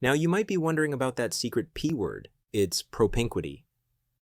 Now, you might be wondering about that secret P word. It's propinquity.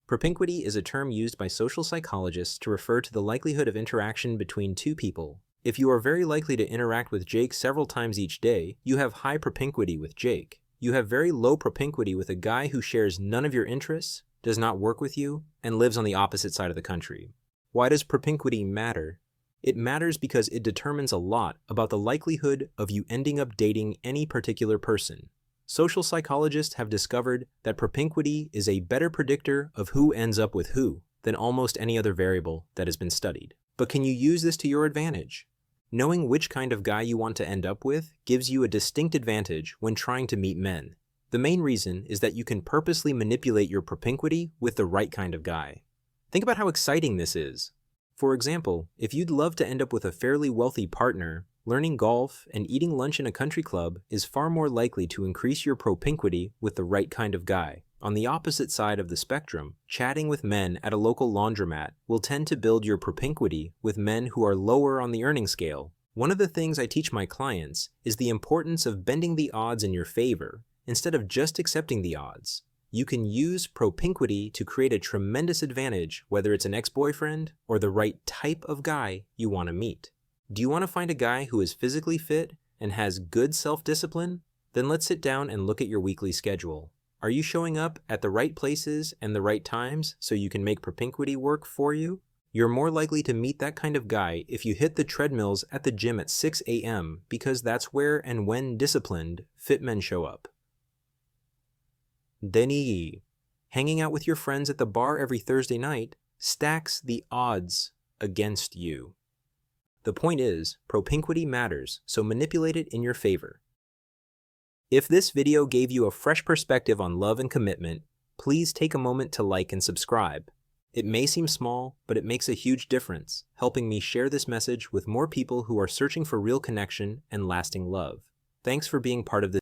Propinquity is a term used by social psychologists to refer to the likelihood of interaction between two people. If you are very likely to interact with Jake several times each day, you have high propinquity with Jake. You have very low propinquity with a guy who shares none of your interests, does not work with you, and lives on the opposite side of the country. Why does propinquity matter? It matters because it determines a lot about the likelihood of you ending up dating any particular person. Social psychologists have discovered that propinquity is a better predictor of who ends up with who than almost any other variable that has been studied. But can you use this to your advantage? Knowing which kind of guy you want to end up with gives you a distinct advantage when trying to meet men. The main reason is that you can purposely manipulate your propinquity with the right kind of guy. Think about how exciting this is. For example, if you'd love to end up with a fairly wealthy partner, learning golf and eating lunch in a country club is far more likely to increase your propinquity with the right kind of guy. On the opposite side of the spectrum, chatting with men at a local laundromat will tend to build your propinquity with men who are lower on the earning scale. One of the things I teach my clients is the importance of bending the odds in your favor instead of just accepting the odds. You can use propinquity to create a tremendous advantage, whether it's an ex-boyfriend or the right type of guy you want to meet. Do you want to find a guy who is physically fit and has good self-discipline? Then let's sit down and look at your weekly schedule. Are you showing up at the right places and the right times so you can make propinquity work for you? You're more likely to meet that kind of guy if you hit the treadmills at the gym at 6 a.m. because that's where and when disciplined, fit men show up. Denny, hanging out with your friends at the bar every Thursday night stacks the odds against you. The point is, propinquity matters, so manipulate it in your favor. If this video gave you a fresh perspective on love and commitment, please take a moment to like and subscribe. It may seem small, but it makes a huge difference, helping me share this message with more people who are searching for real connection and lasting love. Thanks for being part of this